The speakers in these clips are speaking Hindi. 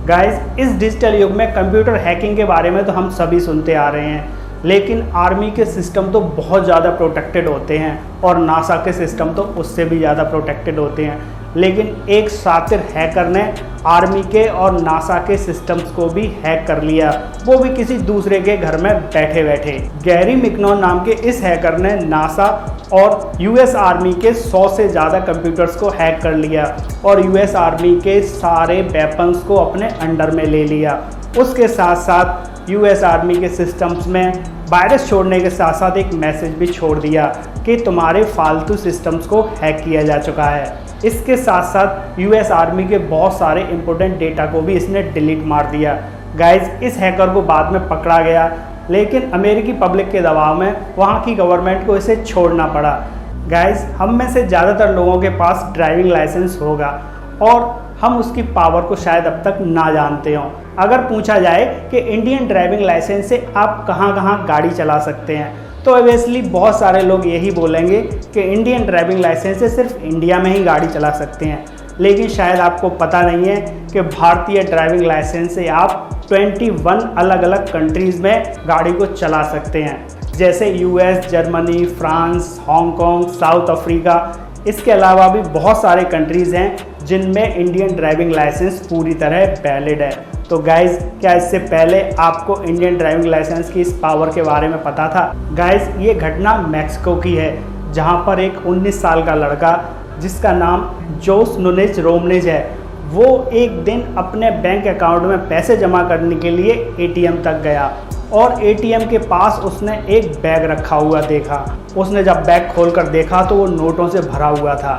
गाइस, इस डिजिटल युग में कंप्यूटर हैकिंग के बारे में तो हम सभी सुनते आ रहे हैं, लेकिन आर्मी के सिस्टम तो बहुत ज़्यादा प्रोटेक्टेड होते हैं और नासा के सिस्टम तो उससे भी ज़्यादा प्रोटेक्टेड होते हैं। लेकिन एक शातिर हैकर ने आर्मी के और नासा के सिस्टम्स को भी हैक कर लिया, वो भी किसी दूसरे के घर में बैठे बैठे। गैरी मिकनॉन नाम के इस हैकर ने नासा और यूएस आर्मी के 100 से ज़्यादा कंप्यूटर्स को हैक कर लिया और यूएस आर्मी के सारे वेपन्स को अपने अंडर में ले लिया। उसके साथ साथ यूएस आर्मी के सिस्टम्स में वायरस छोड़ने के साथ साथ एक मैसेज भी छोड़ दिया कि तुम्हारे फालतू सिस्टम्स को हैक किया जा चुका है। इसके साथ साथ यूएस आर्मी के बहुत सारे इंपॉर्टेंट डेटा को भी इसने डिलीट मार दिया। गाइज, इस हैकर को बाद में पकड़ा गया, लेकिन अमेरिकी पब्लिक के दबाव में वहाँ की गवर्नमेंट को इसे छोड़ना पड़ा। गाइज, हम में से ज़्यादातर लोगों के पास ड्राइविंग लाइसेंस होगा और हम उसकी पावर को शायद अब तक ना जानते हों। अगर पूछा जाए कि इंडियन ड्राइविंग लाइसेंस से आप कहाँ कहाँ गाड़ी चला सकते हैं, तो ऑब्वियसली बहुत सारे लोग यही बोलेंगे कि इंडियन ड्राइविंग लाइसेंस से सिर्फ इंडिया में ही गाड़ी चला सकते हैं। लेकिन शायद आपको पता नहीं है कि भारतीय ड्राइविंग लाइसेंस से आप 21 अलग अलग कंट्रीज़ में गाड़ी को चला सकते हैं, जैसे US, Germany, France, Hong Kong, south Africa. इसके अलावा भी बहुत सारे कंट्रीज़ हैं जिनमें इंडियन ड्राइविंग लाइसेंस पूरी तरह वैलिड है। तो गाइज़, क्या इससे पहले आपको इंडियन ड्राइविंग लाइसेंस की इस पावर के बारे में पता था? गाइज़, ये घटना मैक्सिको की है, जहां पर एक 19 साल का लड़का जिसका नाम जोस नुनेज रोमनेज है, वो एक दिन अपने बैंक अकाउंट में पैसे जमा करने के लिए एटीएम तक गया और एटीएम के पास उसने एक बैग रखा हुआ देखा। उसने जब बैग खोलकर देखा तो वो नोटों से भरा हुआ था।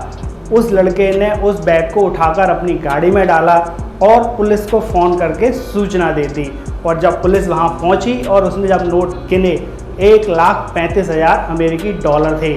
उस लड़के ने उस बैग को उठाकर अपनी गाड़ी में डाला और पुलिस को फ़ोन करके सूचना दे दी। और जब पुलिस वहां पहुंची और उसने जब नोट गिने, 1,35,000 अमेरिकी डॉलर थे।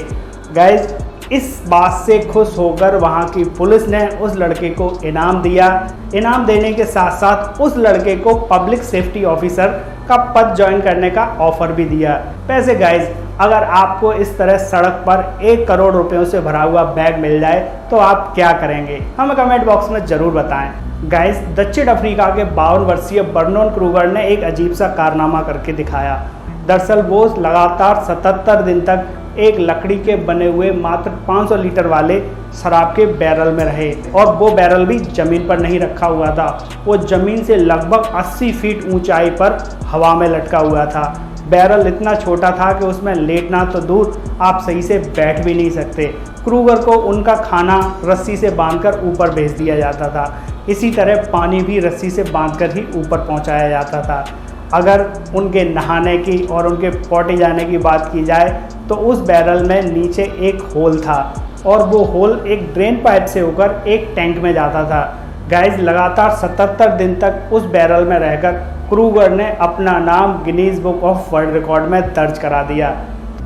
गाइज, इस बात से खुश होकर वहां की पुलिस ने उस लड़के को इनाम दिया। इनाम देने के साथ साथ उस लड़के को पब्लिक सेफ्टी ऑफिसर का पद ज्वाइन करने का ऑफर भी दिया। वैसे गाइज, अगर आपको इस तरह सड़क पर 1 करोड़ रुपयों से भरा हुआ बैग मिल जाए तो आप क्या करेंगे? हमें कमेंट बॉक्स में ज़रूर बताएं। गाइज, दक्षिण अफ्रीका के 52 वर्षीय बर्नोन क्रूगर ने एक अजीब सा कारनामा करके दिखाया। दरअसल वो लगातार 77 दिन तक एक लकड़ी के बने हुए मात्र 500 लीटर वाले शराब के बैरल में रहे, और वो बैरल भी ज़मीन पर नहीं रखा हुआ था। वो ज़मीन से लगभग 80 फीट ऊंचाई पर हवा में लटका हुआ था। बैरल इतना छोटा था कि उसमें लेटना तो दूर, आप सही से बैठ भी नहीं सकते। क्रूगर को उनका खाना रस्सी से बांधकर ऊपर भेज दिया जाता था। इसी तरह पानी भी रस्सी से बांधकर ही ऊपर पहुंचाया जाता था। अगर उनके नहाने की और उनके पॉटी जाने की बात की जाए तो उस बैरल में नीचे एक होल था और वो होल एक ड्रेन पाइप से होकर एक टैंक में जाता था। गाइज, लगातार 77 दिन तक उस बैरल में रहकर क्रूगर ने अपना नाम Guinness book of world record में दर्ज करा दिया।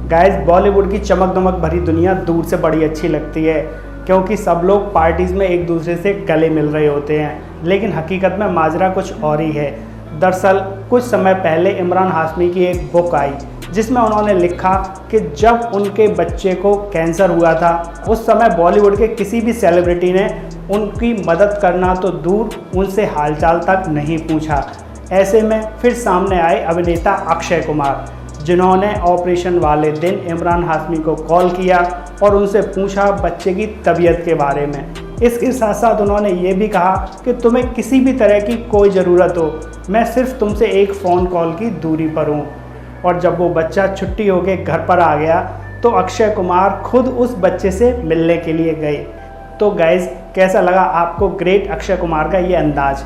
गाइज, बॉलीवुड की चमक दमक भरी दुनिया दूर से बड़ी अच्छी लगती है, क्योंकि सब लोग पार्टीज़ में एक दूसरे से गले मिल रहे होते हैं, लेकिन हकीकत में माजरा कुछ और ही है। दरअसल कुछ समय पहले इमरान हाशमी की एक बुक आई जिसमें उन्होंने लिखा कि जब उनके बच्चे को कैंसर हुआ था, उस समय बॉलीवुड के किसी भी सेलिब्रिटी ने उनकी मदद करना तो दूर, उनसे हालचाल तक नहीं पूछा। ऐसे में फिर सामने आए अभिनेता अक्षय कुमार, जिन्होंने ऑपरेशन वाले दिन इमरान हाशमी को कॉल किया और उनसे पूछा बच्चे की तबीयत के बारे में। इसके साथ साथ उन्होंने ये भी कहा कि तुम्हें किसी भी तरह की कोई ज़रूरत हो, मैं सिर्फ तुमसे एक फ़ोन कॉल की दूरी पर हूँ। और जब वो बच्चा छुट्टी होके घर पर आ गया तो अक्षय कुमार खुद उस बच्चे से मिलने के लिए गए। तो गाइज़, कैसा लगा आपको ग्रेट अक्षय कुमार का ये अंदाज़?